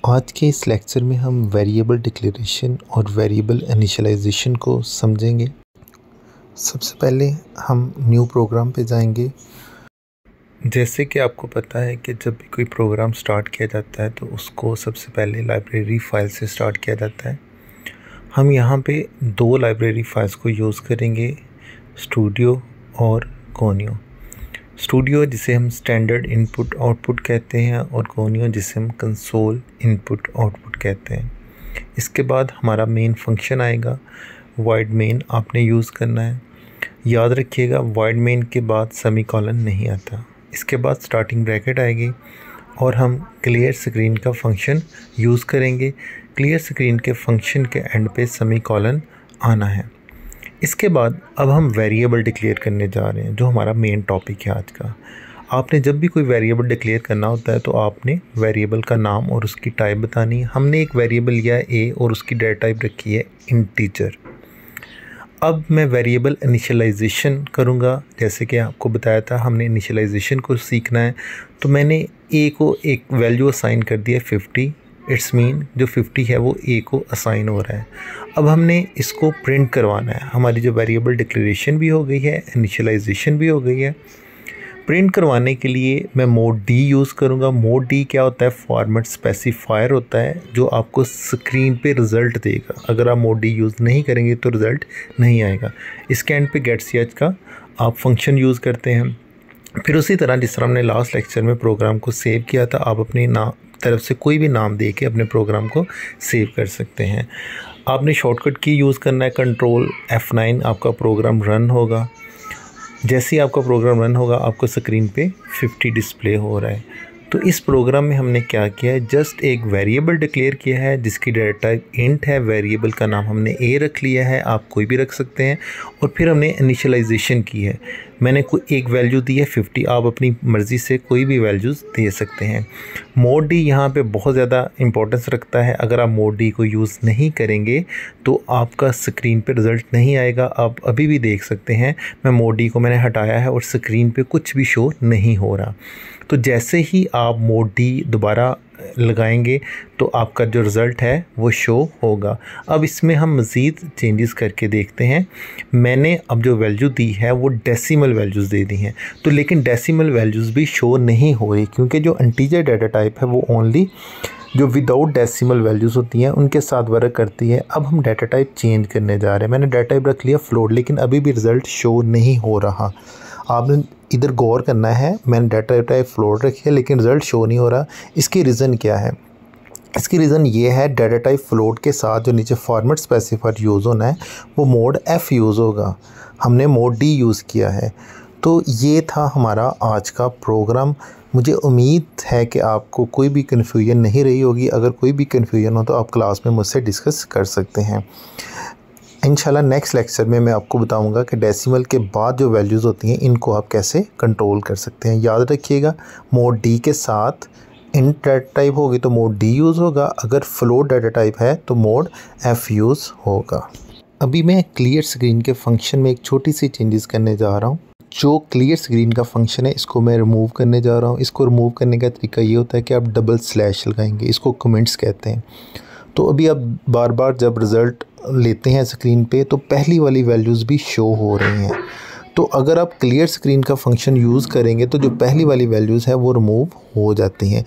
आज के इस लेक्चर में हम वेरिएबल डिक्लेरेशन और वेरिएबल इनिशियलाइजेशन को समझेंगे। सबसे पहले हम न्यू प्रोग्राम पे जाएंगे। जैसे कि आपको पता है कि जब भी कोई प्रोग्राम स्टार्ट किया जाता है तो उसको सबसे पहले लाइब्रेरी फाइल से स्टार्ट किया जाता है। हम यहाँ पे दो लाइब्रेरी फाइल्स को यूज़ करेंगे, स्टूडियो और गोनियो। स्टूडियो जिसे हम स्टैंडर्ड इनपुट आउटपुट कहते हैं और गोनियो जिसे हम कंसोल इनपुट आउटपुट कहते हैं। इसके बाद हमारा मेन फंक्शन आएगा, वॉइड मेन आपने यूज़ करना है। याद रखिएगा वॉइड मेन के बाद सेमीकोलन नहीं आता। इसके बाद स्टार्टिंग ब्रैकेट आएगी और हम क्लियर स्क्रीन का फंक्शन यूज़ करेंगे। क्लियर स्क्रीन के फंक्शन के एंड पे सेमीकोलन आना है। इसके बाद अब हम वेरिएबल डिक्लेयर करने जा रहे हैं, जो हमारा मेन टॉपिक है आज का। आपने जब भी कोई वेरिएबल डिक्लेयर करना होता है तो आपने वेरिएबल का नाम और उसकी टाइप बतानी है। हमने एक वेरिएबल लिया है ए और उसकी डेटा टाइप रखी है इंटीजर। अब मैं वेरिएबल इनिशियलाइजेशन करूँगा। जैसे कि आपको बताया था हमने इनिशियलाइजेशन को सीखना है, तो मैंने ए को एक वैल्यू असाइन कर दिया 50। इट्स मीन जो 50 है वो ए को असाइन हो रहा है। अब हमने इसको प्रिंट करवाना है। हमारी जो वेरिएबल डिक्लेरेशन भी हो गई है, इनिशियलाइजेशन भी हो गई है। प्रिंट करवाने के लिए मैं मोड डी यूज़ करूँगा। मोड डी क्या होता है? फॉर्मेट स्पेसिफायर होता है जो आपको स्क्रीन पे रिज़ल्ट देगा। अगर आप मोड डी यूज़ नहीं करेंगे तो रिज़ल्ट नहीं आएगा। इसके एंड पे गेट ch का आप फंक्शन यूज़ करते हैं। फिर उसी तरह जिस तरह हमने लास्ट लेक्चर में प्रोग्राम को सेव किया था, आप अपनी तरफ से कोई भी नाम दे के अपने प्रोग्राम को सेव कर सकते हैं। आपने शॉर्टकट की यूज़ करना है, कंट्रोल F9। आपका प्रोग्राम रन होगा। जैसे ही आपका प्रोग्राम रन होगा आपको स्क्रीन पे 50 डिस्प्ले हो रहा है। तो इस प्रोग्राम में हमने क्या किया है, जस्ट एक वेरिएबल डिक्लेयर किया है जिसकी डेटा टाइप इंट है। वेरिएबल का नाम हमने ए रख लिया है, आप कोई भी रख सकते हैं। और फिर हमने इनिशियलाइजेशन की है। मैंने कोई एक वैल्यू दी है 50, आप अपनी मर्ज़ी से कोई भी वैल्यूज़ दे सकते हैं। मोड डी यहाँ पे बहुत ज़्यादा इंपॉर्टेंस रखता है। अगर आप मोड डी को यूज़ नहीं करेंगे तो आपका स्क्रीन पे रिज़ल्ट नहीं आएगा। आप अभी भी देख सकते हैं मैं मोड डी को मैंने हटाया है और स्क्रीन पे कुछ भी शो नहीं हो रहा। तो जैसे ही आप मोड डी दोबारा लगाएंगे तो आपका जो रिज़ल्ट है वो शो होगा। अब इसमें हम मज़ीद चेंजेस करके देखते हैं। मैंने अब जो वैल्यू दी है वो डेसिमल वैल्यूज़ दे दी हैं, तो लेकिन डेसिमल वैल्यूज़ भी शो नहीं हो रही, क्योंकि जो इंटीजर डाटा टाइप है वो ओनली जो विदाउट डेसिमल वैल्यूज़ होती हैं उनके साथ वर्क करती है। अब हम डाटा टाइप चेंज करने जा रहे हैं। मैंने डाटा टाइप रख लिया फ्लोट, लेकिन अभी भी रिज़ल्ट शो नहीं हो रहा। आपने इधर गौर करना है। मैंने डाटा टाइप फ्लोट रखी है लेकिन रिज़ल्ट शो नहीं हो रहा। इसकी रीज़न क्या है? इसकी रीज़न ये है, डाटा टाइप फ्लोट के साथ जो नीचे फॉर्मेट स्पेसिफायर यूज़ होना है वो मोड F यूज़ होगा। हमने मोड D यूज़ किया है। तो ये था हमारा आज का प्रोग्राम। मुझे उम्मीद है कि आपको कोई भी कन्फ्यूजन नहीं रही होगी। अगर कोई भी कन्फ्यूजन हो तो आप क्लास में मुझसे डिस्कस कर सकते हैं। इंशाल्लाह नेक्स्ट लेक्चर में मैं आपको बताऊंगा कि डेसिमल के बाद जो वैल्यूज़ होती हैं इनको आप कैसे कंट्रोल कर सकते हैं। याद रखिएगा मोड डी के साथ इंट डाटा टाइप होगी तो मोड डी यूज़ होगा। अगर फ्लोट डाटा टाइप है तो मोड F यूज़ होगा। अभी मैं क्लियर स्क्रीन के फंक्शन में एक छोटी सी चेंजेस करने जा रहा हूँ। जो क्लियर स्क्रीन का फंक्शन है इसको मैं रिमूव करने जा रहा हूँ। इसको रिमूव करने का तरीका ये होता है कि आप डबल स्लैश लगाएंगे, इसको कमेंट्स कहते हैं। तो अभी आप बार बार जब रिज़ल्ट लेते हैं स्क्रीन पे तो पहली वाली वैल्यूज़ भी शो हो रही हैं। तो अगर आप क्लियर स्क्रीन का फंक्शन यूज़ करेंगे तो जो पहली वाली वैल्यूज़ है वो रिमूव हो जाती हैं।